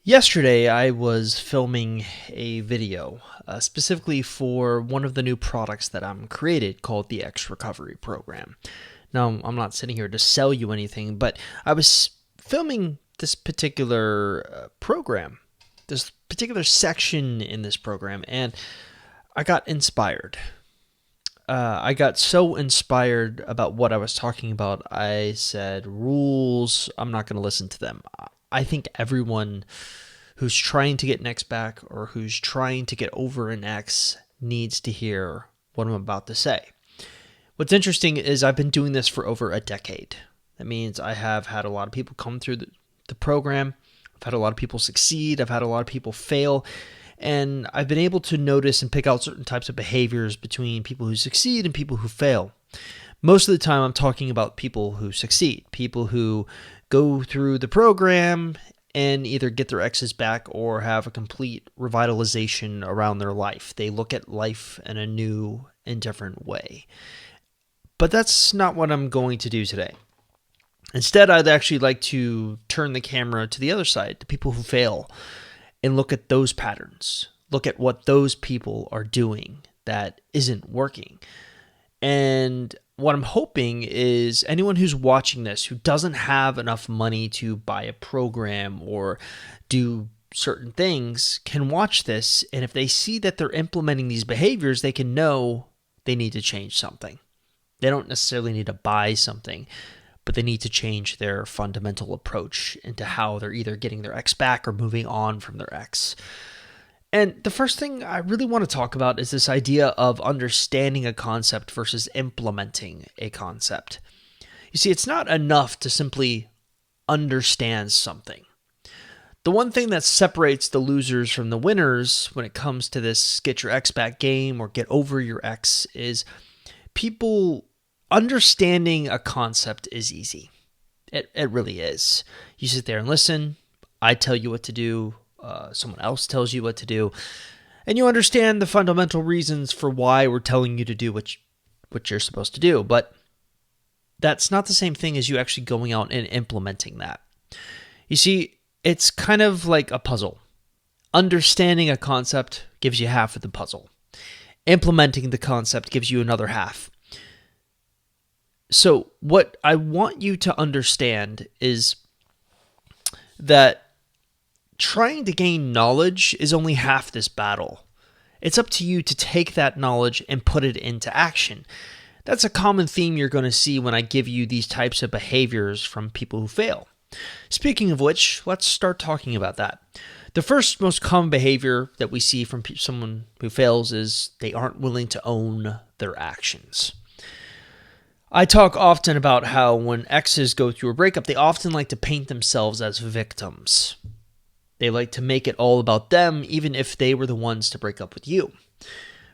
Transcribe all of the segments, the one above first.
Yesterday, I was filming a video specifically for one of the new products that I'm created called the X Recovery Program. Now, I'm not sitting here to sell you anything, but I was filming this particular program, this particular section in this program, and I got inspired. I got so inspired about what I was talking about, I said, rules, I'm not going to listen to them. I think everyone who's trying to get an ex back or who's trying to get over an ex needs to hear what I'm about to say. What's interesting is I've been doing this for over a decade. That means I have had a lot of people come through the program. I've had a lot of people succeed. I've had a lot of people fail. And I've been able to notice and pick out certain types of behaviors between people who succeed and people who fail. Most of the time, I'm talking about people who succeed, people who go through the program and either get their exes back or have a complete revitalization around their life. They look at life in a new and different way. But that's not what I'm going to do today. Instead, I'd actually like to turn the camera to the other side, to people who fail, and look at those patterns. Look at what those people are doing that isn't working. And what I'm hoping is anyone who's watching this who doesn't have enough money to buy a program or do certain things can watch this, and if they see that they're implementing these behaviors, they can know they need to change something. They don't necessarily need to buy something, but they need to change their fundamental approach into how they're either getting their ex back or moving on from their ex. And the first thing I really want to talk about is this idea of understanding a concept versus implementing a concept. You see, it's not enough to simply understand something. The one thing that separates the losers from the winners when it comes to this get your ex back game or get over your ex is people understanding a concept is easy. It really is. You sit there and listen. I tell you what to do. Someone else tells you what to do. And you understand the fundamental reasons for why we're telling you to do what you're supposed to do. But that's not the same thing as you actually going out and implementing that. You see, it's kind of like a puzzle. Understanding a concept gives you half of the puzzle. Implementing the concept gives you another half. So what I want you to understand is that trying to gain knowledge is only half this battle. It's up to you to take that knowledge and put it into action. That's a common theme you're going to see when I give you these types of behaviors from people who fail. Speaking of which, let's start talking about that. The first most common behavior that we see from someone who fails is they aren't willing to own their actions. I talk often about how when exes go through a breakup, they often like to paint themselves as victims. They like to make it all about them, even if they were the ones to break up with you.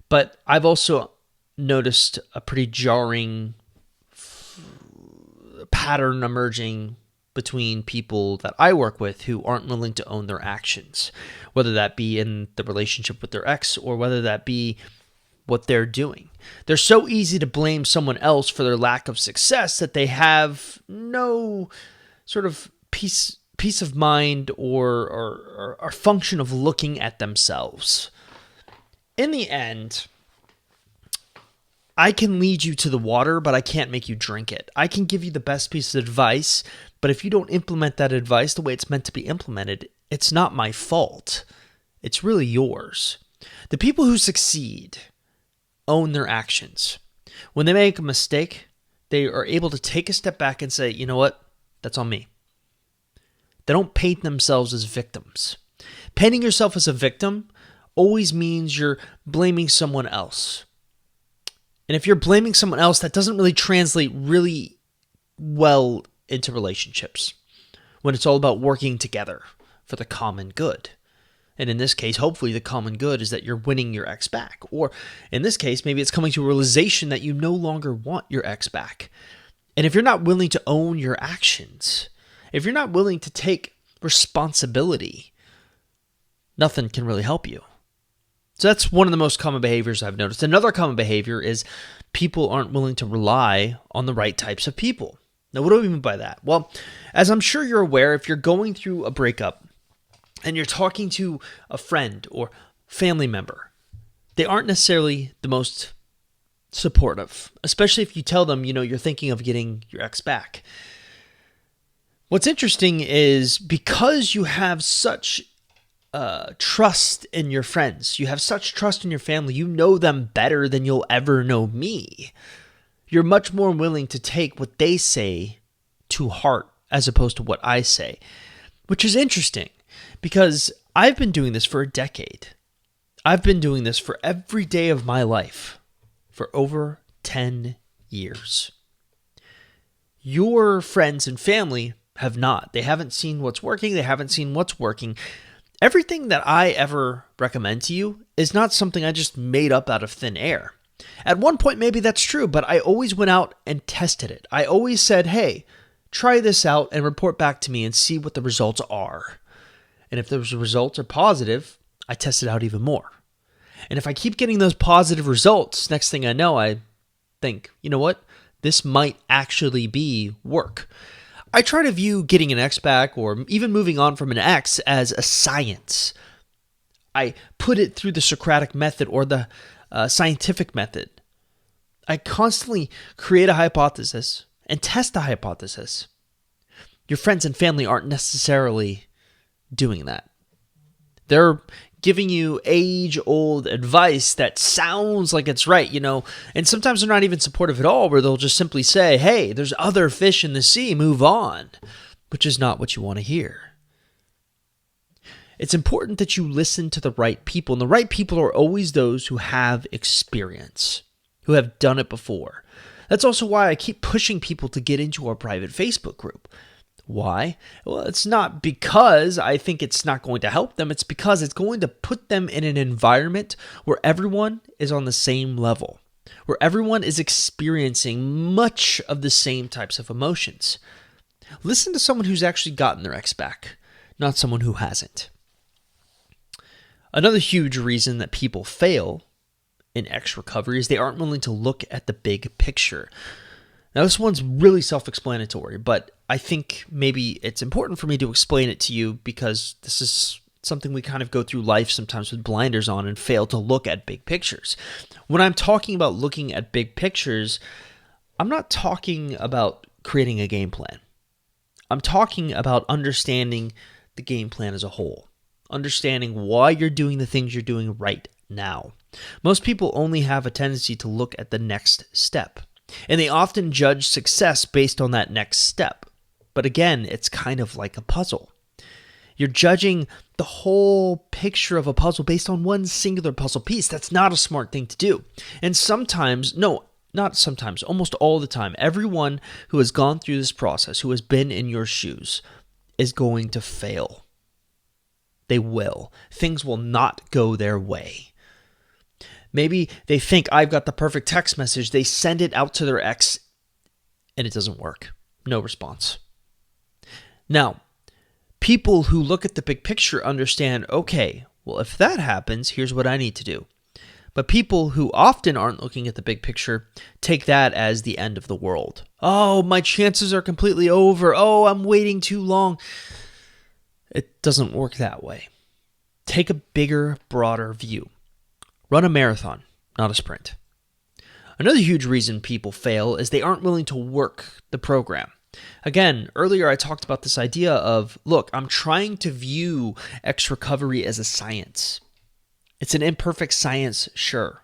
But I've also noticed a pretty jarring pattern emerging between people that I work with who aren't willing to own their actions, whether that be in the relationship with their ex or whether that be what they're doing. They're so easy to blame someone else for their lack of success that they have no sort of peace of mind or function of looking at themselves. In the end, I can lead you to the water, but I can't make you drink it. I can give you the best piece of advice, but if you don't implement that advice the way it's meant to be implemented, it's not my fault. It's really yours. The people who succeed own their actions. When they make a mistake, they are able to take a step back and say, you know what? That's on me. They don't paint themselves as victims. Painting yourself as a victim always means you're blaming someone else. And if you're blaming someone else, that doesn't really translate really well into relationships when it's all about working together for the common good. And in this case, hopefully the common good is that you're winning your ex back. Or in this case, maybe it's coming to a realization that you no longer want your ex back. And if you're not willing to own your actions, if you're not willing to take responsibility, nothing can really help you. So that's one of the most common behaviors I've noticed. Another common behavior is people aren't willing to rely on the right types of people. Now, what do we mean by that? Well, as I'm sure you're aware, if you're going through a breakup, and you're talking to a friend or family member, they aren't necessarily the most supportive, especially if you tell them, you're thinking of getting your ex back. What's interesting is because you have such trust in your friends, you have such trust in your family, you know them better than you'll ever know me. You're much more willing to take what they say to heart as opposed to what I say, which is interesting because I've been doing this for a decade. I've been doing this for every day of my life for over 10 years. Your friends and family have not. They haven't seen what's working. They haven't seen what's working. Everything that I ever recommend to you is not something I just made up out of thin air. At one point, maybe that's true, but I always went out and tested it. I always said, hey, try this out and report back to me and see what the results are. And if those results are positive, I test it out even more. And if I keep getting those positive results, next thing I know, I think, you know what? This might actually be work. I try to view getting an ex back or even moving on from an ex as a science. I put it through the Socratic method or the scientific method. I constantly create a hypothesis and test the hypothesis. Your friends and family aren't necessarily doing that. They're giving you age-old advice that sounds like it's right, and sometimes they're not even supportive at all, where they'll just simply say, hey, there's other fish in the sea, move on, which is not what you want to hear. It's important that you listen to the right people, and the right people are always those who have experience, who have done it before. That's also why I keep pushing people to get into our private Facebook group. Why? Well, it's not because I think it's not going to help them. It's because it's going to put them in an environment where everyone is on the same level, where everyone is experiencing much of the same types of emotions. Listen to someone who's actually gotten their ex back, not someone who hasn't. Another huge reason that people fail in ex recovery is they aren't willing to look at the big picture. Now, this one's really self-explanatory, but I think maybe it's important for me to explain it to you because this is something we kind of go through life sometimes with blinders on and fail to look at big pictures. When I'm talking about looking at big pictures, I'm not talking about creating a game plan. I'm talking about understanding the game plan as a whole, understanding why you're doing the things you're doing right now. Most people only have a tendency to look at the next step. And they often judge success based on that next step. But again, it's kind of like a puzzle. You're judging the whole picture of a puzzle based on one singular puzzle piece. That's not a smart thing to do. And sometimes, no, not sometimes, almost all the time, everyone who has gone through this process, who has been in your shoes, is going to fail. They will. Things will not go their way. Maybe they think I've got the perfect text message. They send it out to their ex and it doesn't work. No response. Now, people who look at the big picture understand, okay, well, if that happens, here's what I need to do. But people who often aren't looking at the big picture take that as the end of the world. Oh, my chances are completely over. Oh, I'm waiting too long. It doesn't work that way. Take a bigger, broader view. Run a marathon, not a sprint. Another huge reason people fail is they aren't willing to work the program. Again, earlier I talked about this idea of, look, I'm trying to view ex recovery as a science. It's an imperfect science, sure,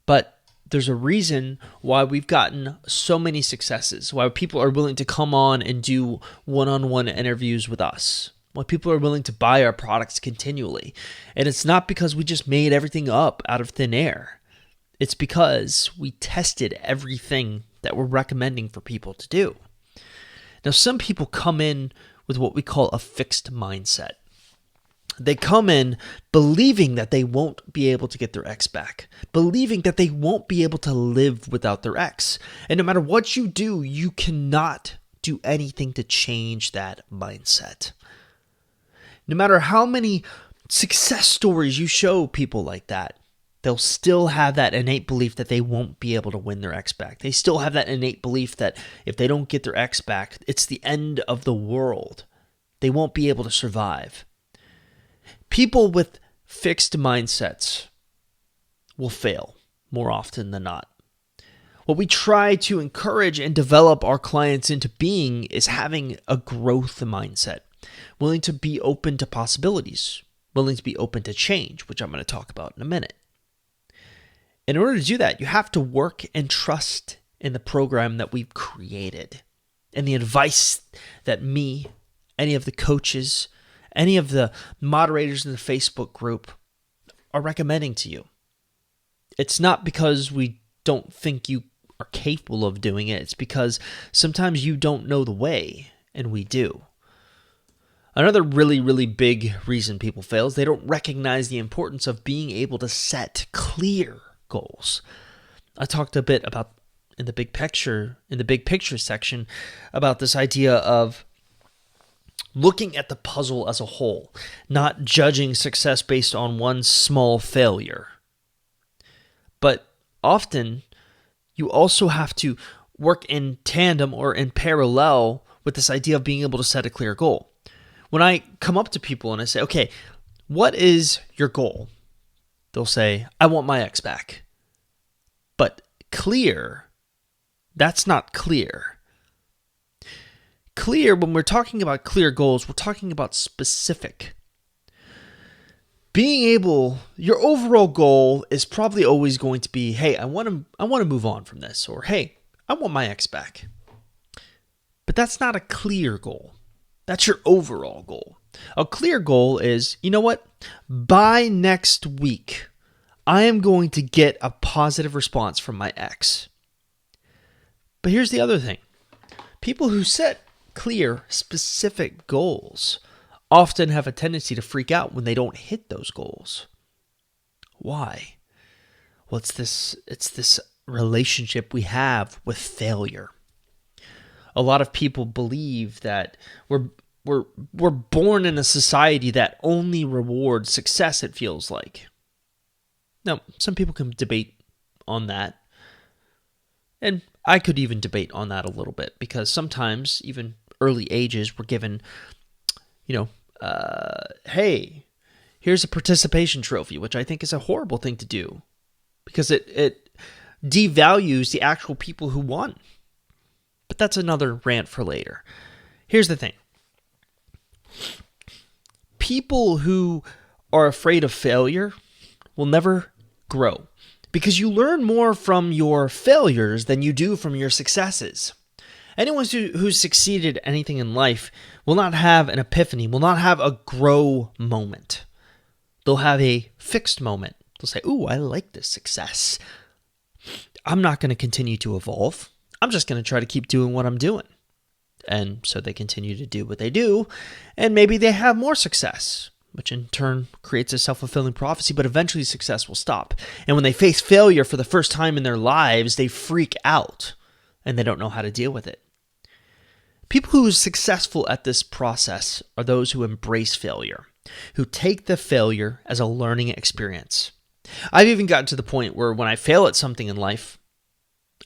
but there's a reason why we've gotten so many successes, why people are willing to come on and do one-on-one interviews with us. Why people are willing to buy our products continually. And it's not because we just made everything up out of thin air. It's because we tested everything that we're recommending for people to do. Now, some people come in with what we call a fixed mindset. They come in believing that they won't be able to get their ex back, believing that they won't be able to live without their ex. And no matter what you do, you cannot do anything to change that mindset. No matter how many success stories you show people like that, they'll still have that innate belief that they won't be able to win their ex back. They still have that innate belief that if they don't get their ex back, it's the end of the world. They won't be able to survive. People with fixed mindsets will fail more often than not. What we try to encourage and develop our clients into being is having a growth mindset, willing to be open to possibilities, willing to be open to change, which I'm going to talk about in a minute. In order to do that, you have to work and trust in the program that we've created and the advice that me, any of the coaches, any of the moderators in the Facebook group are recommending to you. It's not because we don't think you are capable of doing it. It's because sometimes you don't know the way, and we do. Another really, really big reason people fail is they don't recognize the importance of being able to set clear goals. I talked a bit about in the big picture section about this idea of looking at the puzzle as a whole, not judging success based on one small failure. But often you also have to work in tandem or in parallel with this idea of being able to set a clear goal. When I come up to people and I say, okay, what is your goal? They'll say, I want my ex back. But clear, that's not clear. Clear, when we're talking about clear goals, we're talking about specific. Being able, your overall goal is probably always going to be, hey, I want to move on from this, or hey, I want my ex back. But that's not a clear goal. That's your overall goal. A clear goal is, you know what? By next week, I am going to get a positive response from my ex. But here's the other thing. People who set clear, specific goals often have a tendency to freak out when they don't hit those goals. Why? Well, it's this relationship we have with failure. A lot of people believe that we're born in a society that only rewards success, it feels like. Now, some people can debate on that. And I could even debate on that a little bit, because sometimes, even early ages, we're given, hey, here's a participation trophy, which I think is a horrible thing to do, because it devalues the actual people who won. But that's another rant for later. Here's the thing. People who are afraid of failure will never grow, because you learn more from your failures than you do from your successes. Anyone who's succeeded at anything in life will not have an epiphany, will not have a grow moment. They'll have a fixed moment. They'll say, ooh, I like this success. I'm not going to continue to evolve. I'm just going to try to keep doing what I'm doing. And so they continue to do what they do, and maybe they have more success, which in turn creates a self-fulfilling prophecy, but eventually success will stop. And when they face failure for the first time in their lives, they freak out, and they don't know how to deal with it. People who are successful at this process are those who embrace failure, who take the failure as a learning experience. I've even gotten to the point where when I fail at something in life,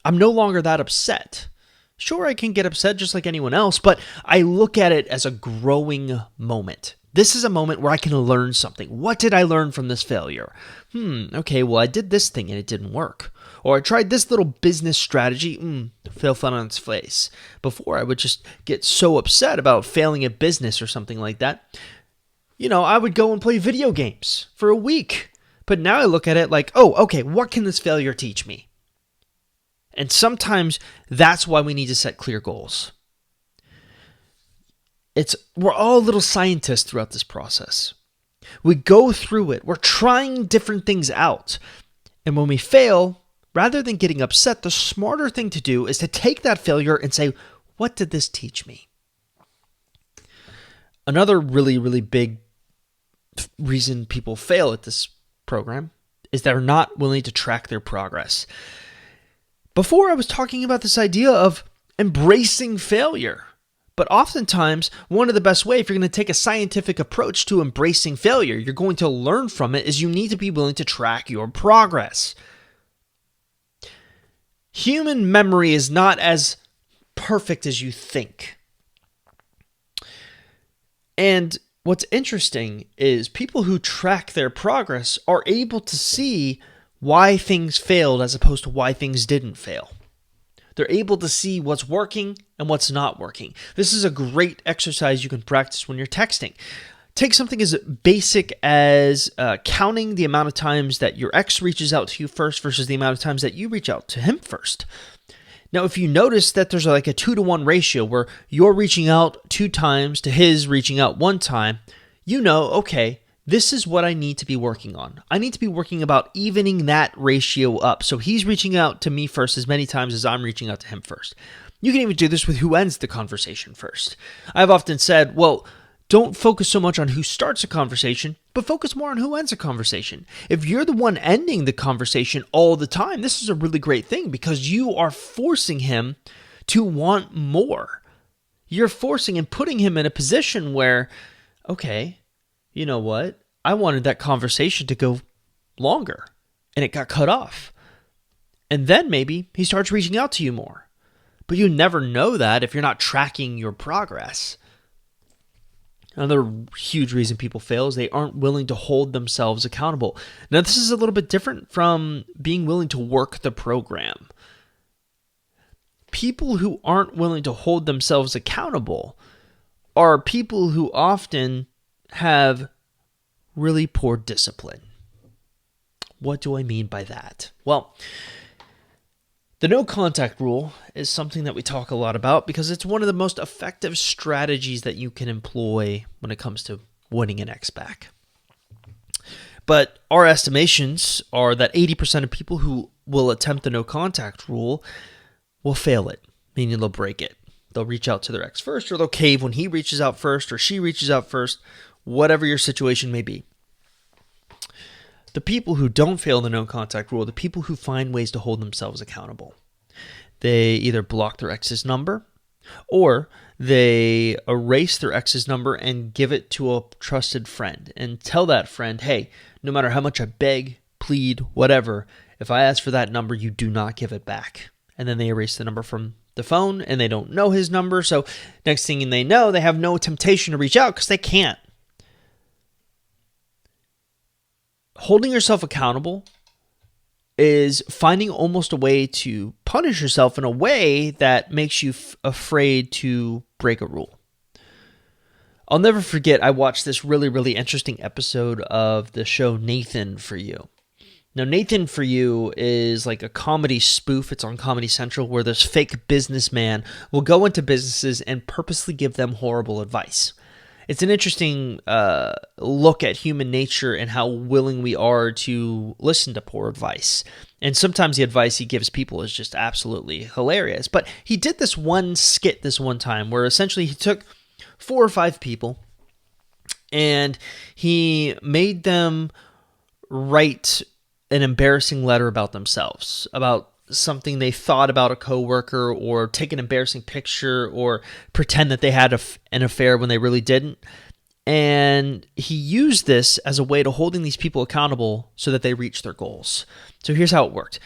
I'm no longer that upset. Sure, I can get upset just like anyone else, but I look at it as a growing moment. This is a moment where I can learn something. What did I learn from this failure? Okay, well, I did this thing and it didn't work. Or I tried this little business strategy, fell flat on its face. Before, I would just get so upset about failing at business or something like that. I would go and play video games for a week. But now I look at it like, oh, okay, what can this failure teach me? And sometimes that's why we need to set clear goals. We're all little scientists throughout this process. We go through it. We're trying different things out. And when we fail, rather than getting upset, the smarter thing to do is to take that failure and say, what did this teach me? Another really, really big reason people fail at this program is they're not willing to track their progress. Before, I was talking about this idea of embracing failure. But oftentimes, one of the best ways, if you're going to take a scientific approach to embracing failure, you're going to learn from it, is you need to be willing to track your progress. Human memory is not as perfect as you think. And what's interesting is people who track their progress are able to see why things failed as opposed to why things didn't fail. They're able to see what's working and what's not working. This is a great exercise you can practice when you're texting. Take something as basic as counting the amount of times that your ex reaches out to you first versus the amount of times that you reach out to him first. Now, if you notice that there's like a 2-to-1 ratio where you're reaching out 2 times to his reaching out 1 time, you know, okay, this is what I need to be working on. I need to be working about evening that ratio up. So he's reaching out to me first as many times as I'm reaching out to him first. You can even do this with who ends the conversation first. I've often said, well, don't focus so much on who starts a conversation, but focus more on who ends a conversation. If you're the one ending the conversation all the time, this is a really great thing because you are forcing him to want more. You're forcing and putting him in a position where, okay, you know what? I wanted that conversation to go longer and it got cut off. And then maybe he starts reaching out to you more. But you never know that if you're not tracking your progress. Another huge reason people fail is they aren't willing to hold themselves accountable. Now, this is a little bit different from being willing to work the program. People who aren't willing to hold themselves accountable are people who often have really poor discipline. What do I mean by that? Well, the no contact rule is something that we talk a lot about because it's one of the most effective strategies that you can employ when it comes to winning an ex back. But our estimations are that 80% of people who will attempt the no contact rule will fail it, meaning they'll break it. They'll reach out to their ex first, or they'll cave when he reaches out first or she reaches out first, whatever your situation may be. The people who don't fail the no contact rule are the people who find ways to hold themselves accountable. They either block their ex's number or they erase their ex's number and give it to a trusted friend and tell that friend, hey, no matter how much I beg, plead, whatever, if I ask for that number, you do not give it back. And then they erase the number from the phone and they don't know his number. So next thing they know, they have no temptation to reach out because they can't. Holding yourself accountable is finding almost a way to punish yourself in a way that makes you afraid to break a rule. I'll never forget, I watched this really, really interesting episode of the show Nathan For You. Now, Nathan For You is like a comedy spoof. It's on Comedy Central where this fake businessman will go into businesses and purposely give them horrible advice. It's an interesting look at human nature and how willing we are to listen to poor advice. And sometimes the advice he gives people is just absolutely hilarious. But he did this one skit this one time where essentially he took 4 or 5 people and he made them write an embarrassing letter about themselves, about something they thought about a coworker, or take an embarrassing picture, or pretend that they had an affair when they really didn't. And he used this as a way to holding these people accountable so that they reach their goals. So here's how it worked.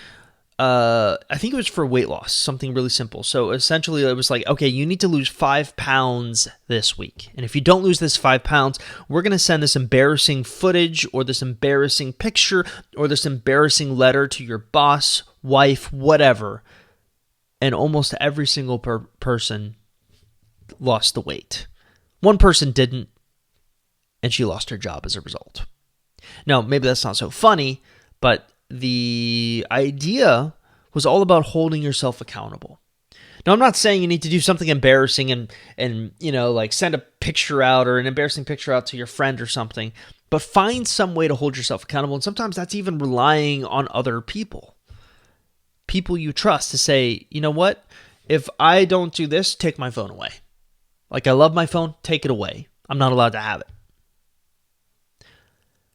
I think it was for weight loss, something really simple. So essentially it was like, okay, you need to lose 5 pounds this week. And if you don't lose this 5 pounds, we're going to send this embarrassing footage or this embarrassing picture or this embarrassing letter to your boss, wife, whatever. And almost every single person lost the weight. One person didn't, and she lost her job as a result. Now, maybe that's not so funny, but the idea was all about holding yourself accountable. Now, I'm not saying you need to do something embarrassing and you know, like send a picture out or an embarrassing picture out to your friend or something, but find some way to hold yourself accountable. And sometimes that's even relying on other people you trust to say, you know what, if I don't do this, take my phone away. Like, I love my phone, take it away. I'm not allowed to have it.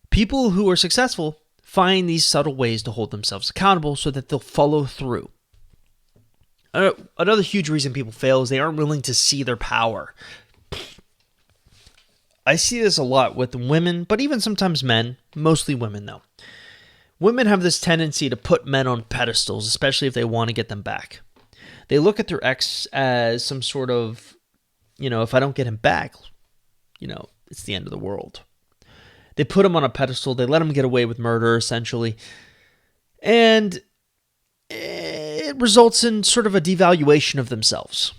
People who are successful find these subtle ways to hold themselves accountable so that they'll follow through. Another huge reason people fail is they aren't willing to see their power. I see this a lot with women, but even sometimes men, mostly women though. Women have this tendency to put men on pedestals, especially if they want to get them back. They look at their ex as some sort of, you know, if I don't get him back, you know, it's the end of the world. They put him on a pedestal. They let him get away with murder, essentially. And it results in sort of a devaluation of themselves.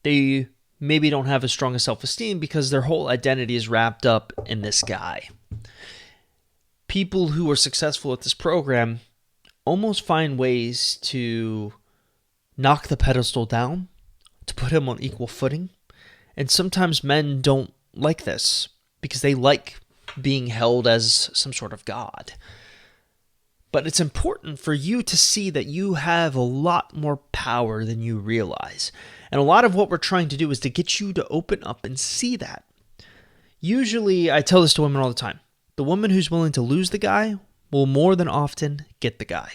They maybe don't have as strong a self-esteem because their whole identity is wrapped up in this guy. People who are successful at this program almost find ways to knock the pedestal down, to put him on equal footing. And sometimes men don't like this because they like being held as some sort of god. But it's important for you to see that you have a lot more power than you realize. And a lot of what we're trying to do is to get you to open up and see that. Usually, I tell this to women all the time. The woman who's willing to lose the guy will more than often get the guy.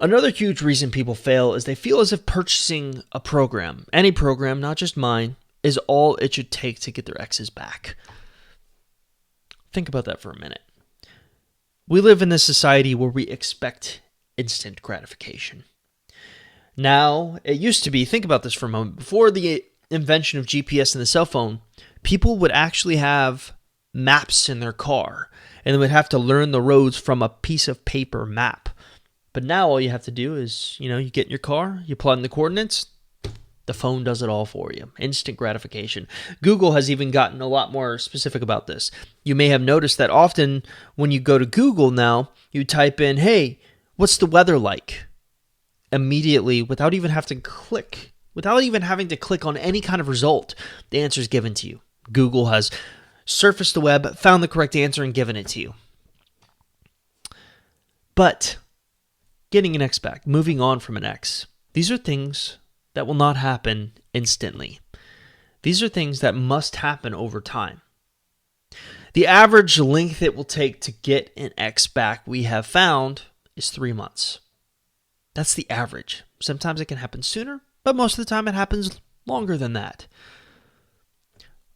Another huge reason people fail is they feel as if purchasing a program, any program, not just mine, is all it should take to get their exes back. Think about that for a minute. We live in this society where we expect instant gratification. Now, it used to be, think about this for a moment, before the invention of GPS and the cell phone, people would actually have maps in their car, and they would have to learn the roads from a piece of paper map. But now all you have to do is, you get in your car, you plug in the coordinates, the phone does it all for you. Instant gratification. Google has even gotten a lot more specific about this. You may have noticed that often when you go to Google now, you type in, hey, what's the weather like? Immediately, without even having to click on any kind of result, the answer is given to you. Google has surfaced the web, found the correct answer, and given it to you. But getting an ex back, moving on from an ex, these are things that will not happen instantly. These are things that must happen over time. The average length it will take to get an ex back, we have found, is 3 months. That's the average. Sometimes it can happen sooner, but most of the time it happens longer than that.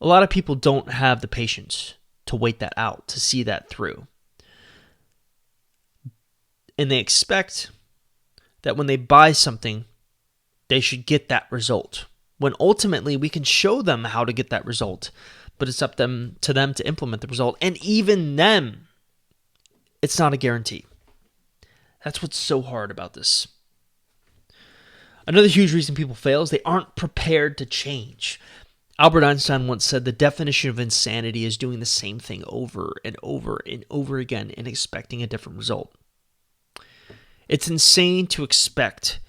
A lot of people don't have the patience to wait that out, to see that through. And they expect that when they buy something, they should get that result. When ultimately we can show them how to get that result, but it's up to them to implement the result. And even then, it's not a guarantee. That's what's so hard about this. Another huge reason people fail is they aren't prepared to change. Albert Einstein once said the definition of insanity is doing the same thing over and over and over again and expecting a different result. It's insane to expect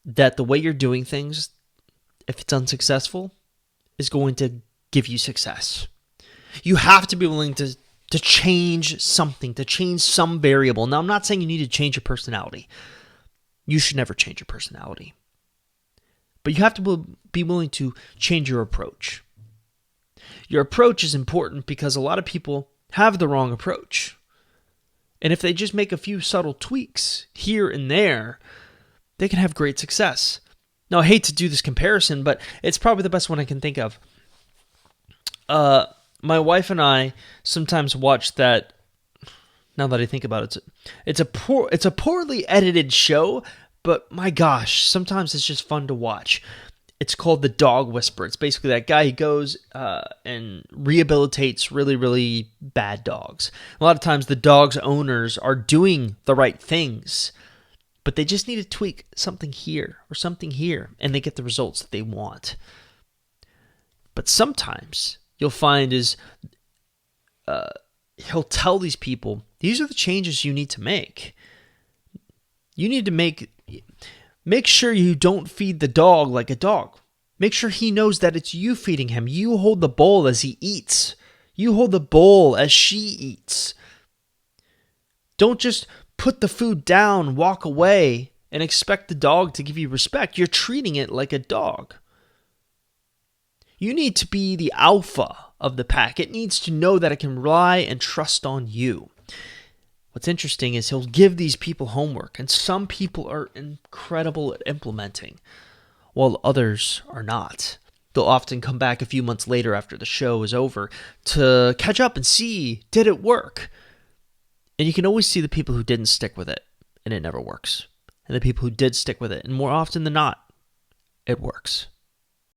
that the way you're doing things, if it's unsuccessful, is going to give you success. You have to be willing to change something, to change some variable. Now, I'm not saying you need to change your personality. You should never change your personality. But you have to be willing to change your approach. Your approach is important because a lot of people have the wrong approach. And if they just make a few subtle tweaks here and there, they can have great success. Now, I hate to do this comparison, but it's probably the best one I can think of. My wife and I sometimes watch that. Now that I think about it, it's a poorly edited show, but my gosh, sometimes it's just fun to watch. It's called The Dog Whisperer. It's basically that guy who goes and rehabilitates really, really bad dogs. A lot of times the dog's owners are doing the right things, but they just need to tweak something here or something here, and they get the results that they want. But sometimes you'll find is he'll tell these people, these are the changes you need to make. You need to make sure you don't feed the dog like a dog. Make sure he knows that it's you feeding him. You hold the bowl as he eats. You hold the bowl as she eats. Don't just put the food down, walk away, and expect the dog to give you respect. You're treating it like a dog. You need to be the alpha of the pack. It needs to know that it can rely and trust on you. What's interesting is he'll give these people homework, and some people are incredible at implementing, while others are not. They'll often come back a few months later after the show is over to catch up and see, did it work? And you can always see the people who didn't stick with it, and it never works. And the people who did stick with it, and more often than not, it works.